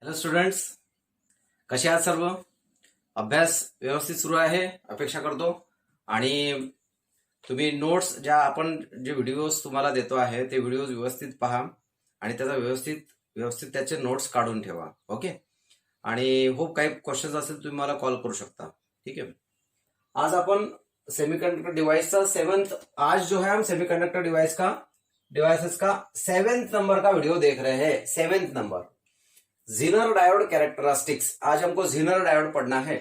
Hello students, कसे आहात सर्व? अभ्यास व्यवस्थित सुरू आहे अपेक्षा करतो. आणि तुम्ही नोट्स ज्या आपण जे व्हिडिओज तुम्हाला देतो आहे ते व्हिडिओज व्यवस्थित पहा आणि त्याचा व्यवस्थित व्यवस्थित त्याचे नोट्स काढून ठेवा. ओके. आणि होप काही क्वेश्चन्स असेल तुम्ही मला कॉल करू शकता. ठीक है. आज अपन सेमीकंडक्टर डिवाइस का आज जो है हम सेमीकंडक्टर डिवाइसेस का 7th नंबर का वीडियो देख रहे हैं. 7th number Zener diode characteristics. आज हमको जीनर डायोड पढ़ना है,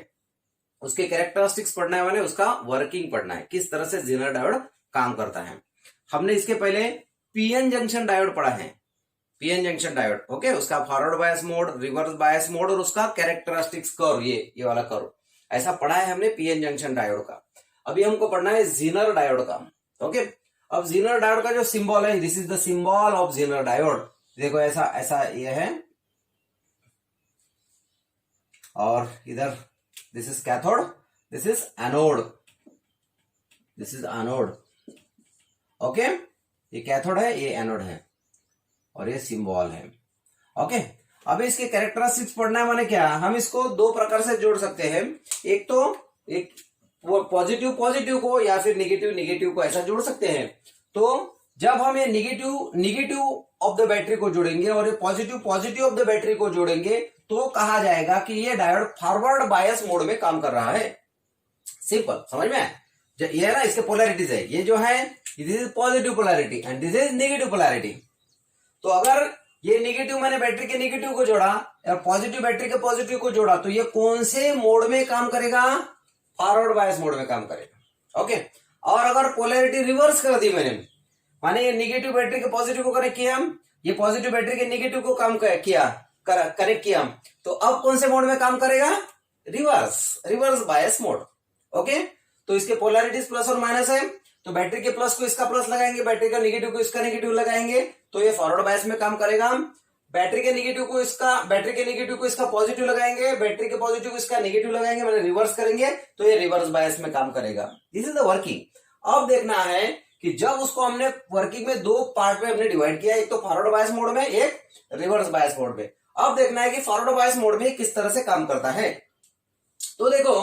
उसके कैरेक्टरिस्टिक्स पढ़ना है, माने उसका वर्किंग पढ़ना है, किस तरह से जीनर डायोड काम करता है. हमने इसके पहले पीएन जंक्शन डायोड पढ़ा है. पीएन जंक्शन डायोड, ओके, उसका forward bias mode, reverse bias mode और उसका कैरेक्टरिस्टिक्स कर्व, ये वाला कर्व ऐसा पढ़ा है हमने पीएन जंक्शन डायोड का. अभी हमको पढ़ना है जीनर डायोड का. ओके. अब जीनर डायोड का जो सिंबल है, this is the symbol of Zener diode. देखो ऐसा ऐसा ये है, और इधर this is cathode, this is anode, this is anode. Okay. ये कैथोड है, ये एनोड है, और ये सिंबल है. ओके. अब इसके कैरेक्टरिस्टिक्स पढ़ना है, माने क्या, हम इसको दो प्रकार से जोड़ सकते हैं. एक तो एक पॉजिटिव को या फिर निगेटिव को ऐसा जोड़ सकते हैं. तो जब हम ये निगेटिव ऑफ द बैटरी को जोड़ेंगे और ये पॉजिटिव ऑफ द बैटरी को जोड़ेंगे तो कहा जाएगा कि ये डायोड फॉरवर्ड बायस मोड में काम कर रहा है. सिंपल, समझ में? ये है ना, इसके पोलैरिटीज है. ये जो है this is positive polarity and this is negative polarity. तो अगर ये नेगेटिव मैंने बैटरी के नेगेटिव को जोड़ा या पॉजिटिव बैटरी के पॉजिटिव को जोड़ा तो ये कौन से मोड में काम करेगा? फॉरवर्ड बायस मोड में काम करेगा. ओके. और अगर पोलैरिटी रिवर्स कर दी मैंने, माने ये नेगेटिव बैटरी के पॉजिटिव को कनेक्ट किया, ये पॉजिटिव बैटरी के नेगेटिव को काम कनेक्ट किया, तो अब कौन से मोड में काम करेगा? Reverse bias mode. ओके. तो इसके पोलैरिटीज प्लस और माइनस है, तो बैटरी के प्लस को इसका प्लस लगाएंगे, बैटरी का नेगेटिव को इसका नेगेटिव लगाएंगे, तो ये फॉरवर्ड बायस में काम करेगा. बैटरी के नेगेटिव को इसका पॉजिटिव लगाएंगे, बैटरी के पॉजिटिव को इसका नेगेटिव लगाएंगे, मतलब रिवर्स करेंगे, तो ये रिवर्स बायस में काम करेगा. This is the working. अब देखना है कि जब उसको हमने वर्किंग में दो पार्ट में हमने डिवाइड किया, एक तो फॉरवर्ड बायस मोड में, एक रिवर्स बायस मोड में. अब देखना है कि फॉरवर्ड बायस मोड में किस तरह से काम करता है. तो देखो,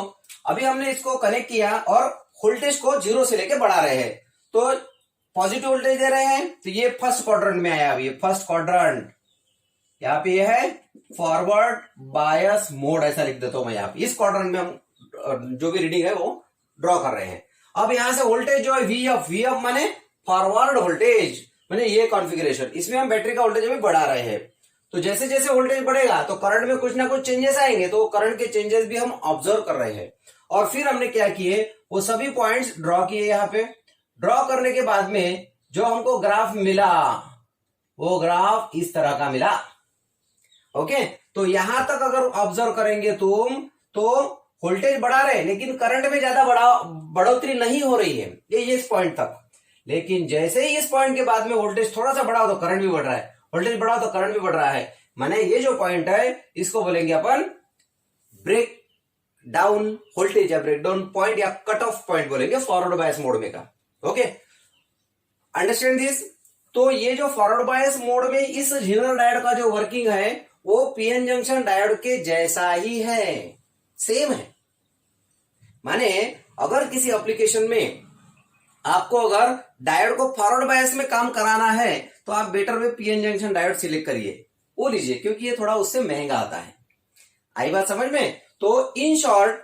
अभी हमने इसको कनेक्ट किया और वोल्टेज को 0 से लेके बढ़ा रहे हैं. तो पॉजिटिव वोल्टेज दे रहे हैं, तो ये फर्स्ट क्वाड्रेंट में आया. अभी ये फर्स्ट क्वाड्रेंट, यहाँ पे ये है फॉरवर्ड बायस मोड, ऐसा लिख देता हूं मैं. यहाँ पे इस क्वाड्रेंट में हम जो भी रीडिंग है वो ड्रॉ कर रहे हैं. अब यहां से वोल्टेज जो है वीएफ माने फॉरवर्ड वोल्टेज, माने ये कॉन्फ़िगरेशन, इसमें हम बैटरी का वोल्टेज अभी बढ़ा रहे हैं. तो जैसे जैसे वोल्टेज बढ़ेगा तो करंट में कुछ ना कुछ चेंजेस आएंगे, तो करंट के चेंजेस भी हम ऑब्जर्व कर रहे हैं. और फिर हमने क्या किए, वो सभी पॉइंट्स ड्रॉ किए. यहाँ पे ड्रॉ करने के बाद में जो हमको ग्राफ मिला, वो ग्राफ इस तरह का मिला. ओके. तो यहां तक अगर ऑब्जर्व करेंगे तुम, तो वोल्टेज बढ़ा रहे लेकिन करंट में ज्यादा बढ़ोतरी नहीं हो रही है, ये इस पॉइंट तक. लेकिन जैसे ही इस पॉइंट के बाद में वोल्टेज थोड़ा सा बढ़ा तो करंट भी बढ़ रहा है, वोल्टेज बढ़ा तो करंट भी बढ़ रहा है. माने ये जो पॉइंट है इसको बोलेंगे अपन ब्रेक डाउन वोल्टेज या ब्रेक डाउन पॉइंट या कट ऑफ पॉइंट बोलेंगे फॉरवर्ड बायस मोड में का. ओके. Understand this. तो ये जो फॉरवर्ड बायस मोड में इस जीनर डायोड का जो वर्किंग है वो पीएन जंक्शन डायोड के जैसा ही है, सेम है. माने अगर किसी एप्लीकेशन में आपको अगर डायोड को फॉरवर्ड बायस में काम कराना है तो आप बेटर में पीएन जंक्शन डायोड सिलेक्ट करिए, वो लीजिए, क्योंकि ये थोड़ा उससे महंगा आता है. आई बात समझ में? तो in short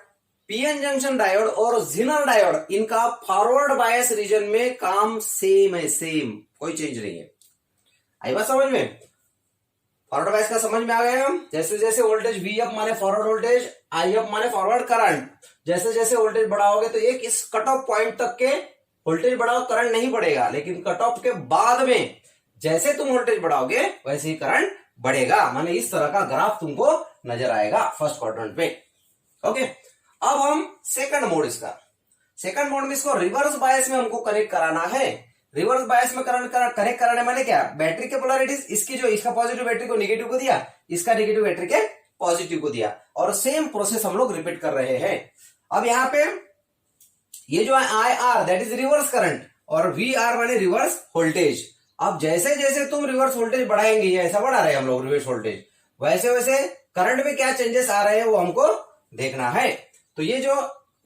PN junction diode और जीनर डायोड, इनका फॉरवर्ड बायस रीजन में काम सेम है, सेम, कोई चेंज नहीं है. आई बात समझ में? फॉरवर्ड बायस का समझ में आ गया. जैसे जैसे वोल्टेज वीएफ माने फॉरवर्ड वोल्टेज, आईएफ माने फॉरवर्ड करंट, जैसे जैसे वोल्टेज बढ़ाओगे तो एक इस कट ऑफ पॉइंट तक के वोल्टेज बढ़ाओ, करंट नहीं बढ़ेगा, लेकिन कट ऑफ के बाद में जैसे तुम वोल्टेज बढ़ाओगे वैसे ही करंट बढ़ेगा. माने इस तरह का ग्राफ तुमको नजर आएगा फर्स्ट क्वाड्रेंट पे. ओके. अब हम सेकंड मोड में इसको रिवर्स बायस में हमको कनेक्ट कराना है. रिवर्स बायस में कनेक्ट कराने माने क्या, बैटरी के पोलैरिटीज, इसका पॉजिटिव बैटरी को नेगेटिव को दिया, इसका नेगेटिव बैटरी के पॉजिटिव को दिया, और सेम प्रोसेस हम लोग रिपीट कर रहे हैं. अब यहाँ पे ये जो है IR that is reverse current और VR माने रिवर्स वोल्टेज. अब जैसे जैसे तुम रिवर्स वोल्टेज बढ़ाएंगे, ऐसा बढ़ा रहे हम लोग रिवर्स वोल्टेज, वैसे वैसे करंट में क्या चेंजेस आ रहे हैं वो हमको देखना है। तो ये जो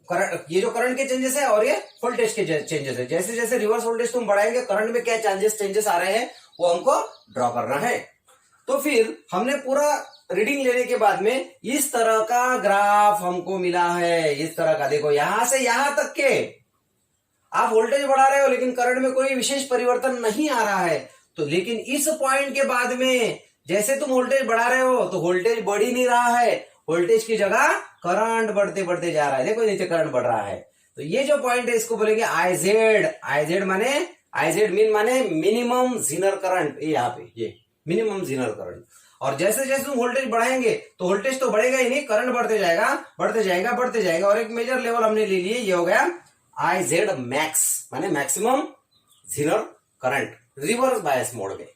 करंट के चेंजेस है और ये वोल्टेज के चेंजेस है, जैसे जैसे रिवर्स वोल्टेज तुम बढ़ाएंगे करंट में क्या चेंजेस आ रहे हैं वो हमको ड्रॉ करना है। तो फिर हमने पूरा रीडिंग लेने के बाद में इस तरह का ग्राफ हमको मिला है, इस तरह का। देखो यहां से यहां तक के आप वोल्टेज बढ़ा रहे हो लेकिन करंट में कोई विशेष परिवर्तन नहीं आ रहा है। तो लेकिन इस पॉइंट के बाद में जैसे तुम वोल्टेज बढ़ा रहे हो तो वोल्टेज बढ़ ही नहीं रहा है, वोल्टेज की जगह करंट बढ़ते बढ़ते जा रहा है। देखो नीचे करंट बढ़ रहा है। तो ये जो पॉइंट है इसको बोलेंगे आईजेड माने मिनिमम जीनर करंट। ये यहाँ पे ये मिनिमम जीनर करंट। और जैसे जैसे तुम वोल्टेज बढ़ाएंगे तो वोल्टेज तो बढ़ेगा ही नहीं, करंट बढ़ते जाएगा और एक मेजर लेवल हमने ले लिए, ये हो गया आईजेड मैक्स माने maximum Zener current reverse bias mode में।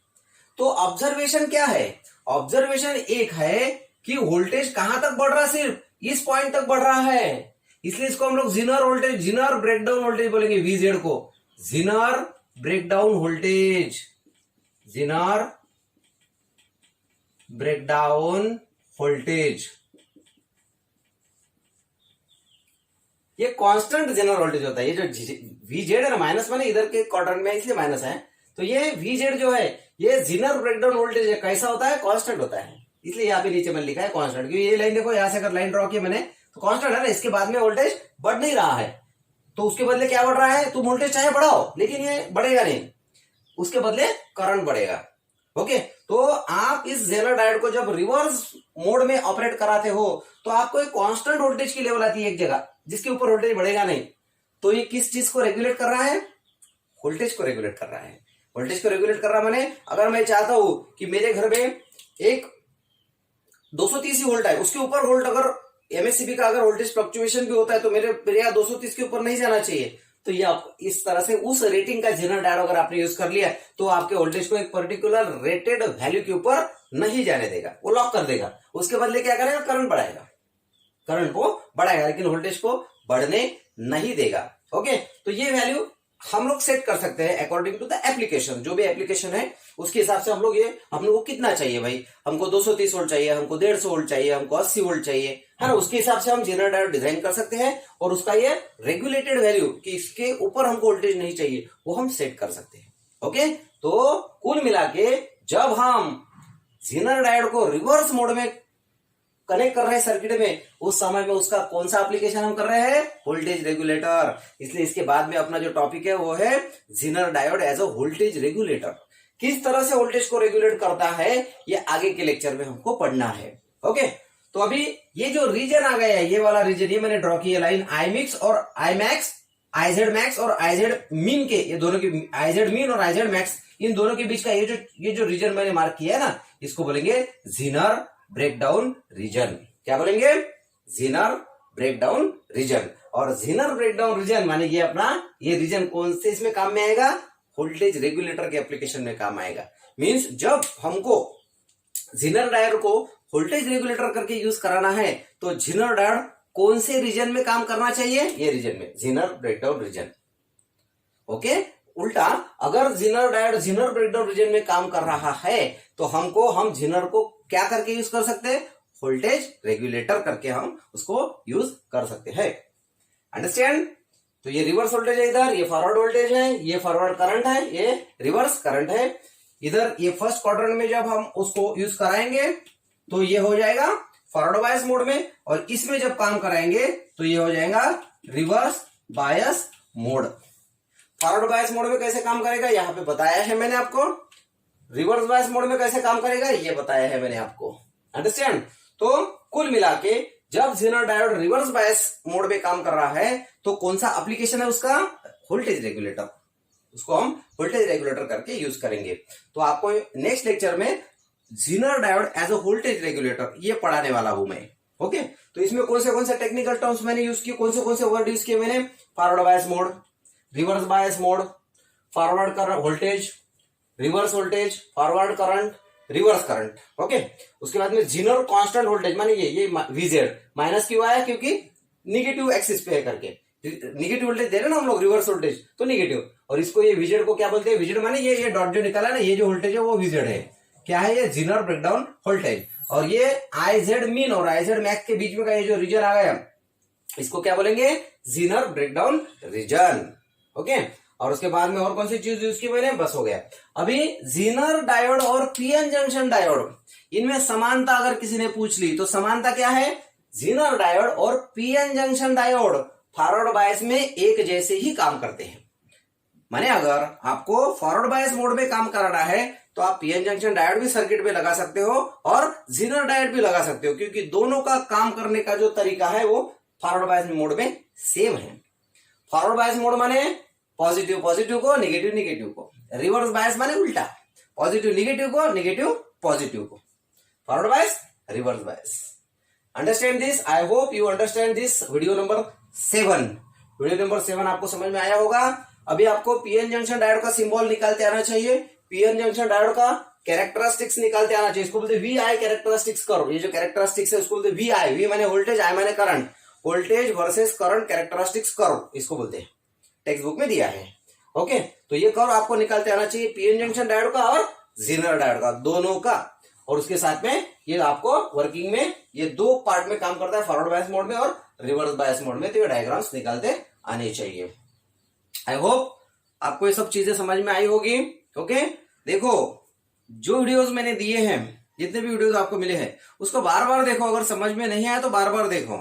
तो ऑब्जर्वेशन क्या है? ऑब्जर्वेशन एक है कि वोल्टेज कहां तक बढ़ रहा है, सिर्फ इस पॉइंट तक बढ़ रहा है, इसलिए इसको हम लोग जीनर ब्रेकडाउन वोल्टेज बोलेंगे। वीजेड को जीनर ब्रेकडाउन वोल्टेज ये कांस्टेंट जेनर वोल्टेज होता है। ये जो वीजेड है ना, माइनस माने इधर के क्वाड्रेंट में इसलिए माइनस है। तो ये वीजेड जो है ये जीनर ब्रेकडाउन वोल्टेज कैसा होता है? कांस्टेंट होता है, इसलिए यहाँ पे नीचे मैंने लिखा है कांस्टेंट। क्योंकि ये लाइन देखो, यहां से अगर लाइन ड्रॉ की मैंने तो कांस्टेंट है ना, इसके बाद में वोल्टेज बढ़ नहीं रहा है। तो उसके बदले क्या बढ़ रहा है? तुम वोल्टेज चाहे बढ़ाओ लेकिन ये बढ़ेगा नहीं, उसके बदले करंट बढ़ेगा। ओके, तो आप इस जेनर डायोड को जब रिवर्स मोड में ऑपरेट कराते हो तो आपको एक कांस्टेंट वोल्टेज की लेवल आती है एक जगह, जिसके ऊपर वोल्टेज बढ़ेगा नहीं। तो ये किस चीज को रेगुलेट कर रहा है? वोल्टेज को रेगुलेट कर रहा है। वोल्टेज को रेगुलेट कर रहा माने अगर मैं चाहता हूं कि मेरे घर में एक 230 वोल्ट है, उसके ऊपर वोल्ट अगर एमएससीबी का अगर वोल्टेज फ्लक्चुएशन भी होता है तो मेरे यहाँ 230 के ऊपर नहीं जाना चाहिए। तो ये आप इस तरह से उस रेटिंग का जेनर डायोड अगर आपने यूज कर लिया तो आपके वोल्टेज को एक पर्टिकुलर रेटेड वैल्यू के ऊपर नहीं जाने देगा, वो लॉक कर देगा। उसके बदले क्या करेगा? करंट बढ़ाएगा, करंट को बढ़ाएगा लेकिन वोल्टेज को बढ़ने नहीं देगा। ओके, तो ये वैल्यू हम लोग सेट कर सकते हैं अकॉर्डिंग टू द एप्लीकेशन। जो भी एप्लीकेशन है उसके हिसाब से हम लोग ये हम लोग को कितना चाहिए भाई, हमको 230 वोल्ट चाहिए, हमको 150 वोल्ट चाहिए, हमको 80 वोल्ट चाहिए, है ना। उसके हिसाब से हम जेनर डायोड डिजाइन कर सकते हैं और उसका ये रेगुलेटेड वैल्यू कि इसके ऊपर हमको वोल्टेज नहीं चाहिए वो हम सेट कर सकते हैं। ओके, तो कुल मिला के जब हम जेनर डायोड को रिवर्स मोड में कनेक्ट कर रहे हैं सर्किट में, उस समय में उसका कौन सा एप्लीकेशन हम कर रहे हैं? Voltage regulator. इसलिए इसके बाद में अपना जो टॉपिक है वो है Zener diode as a voltage regulator. किस तरह से वोल्टेज को रेगुलेट करता है ये आगे के लेक्चर में हमको पढ़ना है। ओके, तो अभी ये जो रीजन आ गया है, ये वाला रीजन, ये मैंने ड्रॉ किया लाइन आईमिक्स और आईमैक्स, आईजेड मैक्स और आईजेड मीन के, ये दोनों की आईजेड मीन और आईजेड मैक्स, इन दोनों के बीच का ये जो रीजन मैंने मार्क किया है ना, इसको बोलेंगे जेनर ब्रेकडाउन रीजन। क्या बोलेंगे? Jenner breakdown reason. और जेनर ब्रेकडाउन रीजन माने ये अपना ये रीजन कौन से इसमें काम में आएगा? वोल्टेज रेगुलेटर के एप्लीकेशन में काम आएगा। मींस जब हमको जेनर डायोड को वोल्टेज रेगुलेटर करके यूज कराना है तो जेनर डायोड कौन से रीजन में काम करना चाहिए? ये रीजन में, जेनर ब्रेकडाउन रीजन। ओके, उल्टा अगर Zener diode Zener breakdown region में काम कर रहा है तो हम जेनर को क्या करके यूज कर सकते हैं? वोल्टेज रेगुलेटर करके हम उसको यूज कर सकते हैं। अंडरस्टैंड? तो ये रिवर्स वोल्टेज है, इधर ये फॉरवर्ड वोल्टेज है, ये फॉरवर्ड करंट है, ये रिवर्स करंट है। इधर ये फर्स्ट क्वाड्रेंट में जब हम उसको यूज कराएंगे तो ये हो जाएगा फॉरवर्ड बायस मोड में, और इसमें जब काम कराएंगे तो ये हो जाएगा reverse bias mode. Forward bias mode में कैसे काम करेगा यहां पे बताया है मैंने आपको, रिवर्स बायस मोड में कैसे काम करेगा ये बताया है मैंने आपको। अंडरस्टैंड? तो कुल मिला के जब Zener diode reverse bias mode में काम कर रहा है तो कौन सा एप्लीकेशन है उसका? Voltage regulator. उसको हम वोल्टेज रेगुलेटर करके यूज करेंगे। तो आपको नेक्स्ट लेक्चर में Zener diode as a voltage regulator ये पढ़ाने वाला हूं मैं। ओके, तो इसमें कौन से टेक्निकल टर्म्स मैंने यूज किए, कौन से वर्ड यूज किए मैंने? Forward bias mode, reverse bias mode, forward current voltage, reverse voltage, forward current, reverse current. Okay, उसके बाद में जेनर कांस्टेंट वोल्टेज माने ये वीजेड माइनस क्यों आया? क्योंकि निगेटिव एक्सिस पे है करके, निगेटिव वोल्टेज दे रहे ना हम लोग रिवर्स वोल्टेज, तो निगेटिव। और इसको ये वीजेड को क्या बोलते हैं? वीजेड माने ये डॉट जो निकाला ना, ये जो वोल्टेज है वो वीजेड है, क्या है ये, जीनर ब्रेकडाउन वोल्टेज। और ये आईजेड मीन और आईजेड मैक्स के बीच में का ये जो रीजन आ गया, इसको क्या बोलेंगे, जीनर ब्रेकडाउन रीजन। ओके, और उसके बाद में और कौन सी चीज यूज की मैंने, बस हो गया। अभी जीनर डायोड और पीएन जंक्शन डायोड, इनमें समानता अगर किसी ने पूछ ली तो समानता क्या है, जीनर डायोड और PN junction diode forward bias में एक जैसे ही काम करते हैं। माने अगर आपको फॉरवर्ड बायस मोड में काम कराना है तो आप पीएन जंक्शन डायोड भी सर्किट में लगा सकते हो और जीनर डायोड भी लगा सकते हो, क्योंकि दोनों का काम करने का जो तरीका है वो फॉरवर्ड बायस मोड में सेम है। फॉरवर्ड बायस मोड माने पॉजिटिव पॉजिटिव को, नेगेटिव नेगेटिव को। रिवर्स बायस माने उल्टा, पॉजिटिव नेगेटिव को, नेगेटिव पॉजिटिव को। Forward bias, reverse bias. Understand this, I hope you understand this. Video number 7, video number 7 आपको समझ में आया होगा। अभी आपको पीएन जंक्शन डायोड का सिंबल निकालते आना चाहिए, पीएन जंक्शन डायोड का कैरेक्टरिस्टिक्स निकालते आना चाहिए। इसको बोलते वी आई कैरेक्टरिस्टिक्स करो, ये जो कैरेक्टरिस्टिक्स है उसको बोलते वी आई। वी माने वोल्टेज, आई माने current, voltage versus current characteristics करो, इसको बोलते हैं, टेक्स्ट बुक में दिया है। ओके, तो ये कर्व आपको निकालते आना चाहिए, पीएन जंक्शन डायोड का और जीनर डायोड का, दोनों का। और उसके साथ में ये आपको वर्किंग में ये दो पार्ट में काम करता है, फॉरवर्ड बायस मोड में और रिवर्स बायस मोड में। तो ये डायग्राम्स निकालते आने चाहिए। आई होप आपको ये सब चीजें समझ में आई होगी। ओके, देखो जो वीडियोस मैंने दिए हैं, जितने भी वीडियोस आपको मिले हैं, उसको बार बार देखो। अगर समझ में नहीं आया तो बार बार देखो,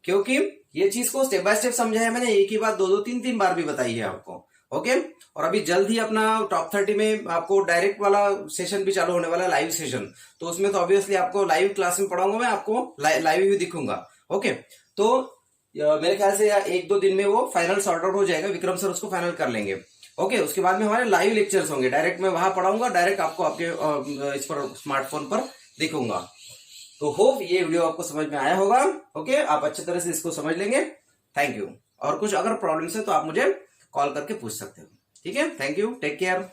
क्योंकि ये चीज को स्टेप बाय स्टेप समझाया मैंने, एक ही बात 2-2, 3-3 बार भी बताई है आपको। ओके, और अभी जल्द ही अपना टॉप 30 में आपको डायरेक्ट वाला सेशन भी चालू होने वाला है, लाइव सेशन। तो उसमें तो ऑब्वियसली आपको लाइव क्लास में पढ़ाऊंगा मैं, आपको लाइव भी दिखूंगा। ओके, तो मेरे ख्याल से 1-2 दिन में वो फाइनल सॉर्ट आउट हो जाएगा, विक्रम सर उसको फाइनल कर लेंगे। ओके, उसके बाद में हमारे लाइव लेक्चर्स होंगे, डायरेक्ट मैं वहां पढ़ाऊंगा, डायरेक्ट आपको आपके इस पर स्मार्टफोन पर दिखूंगा। तो होप ये वीडियो आपको समझ में आया होगा। ओके, आप अच्छी तरह से इसको समझ लेंगे। Thank you. और कुछ अगर प्रॉब्लम्स है तो आप मुझे कॉल करके पूछ सकते हो। ठीक है, थैंक यू, टेक केयर।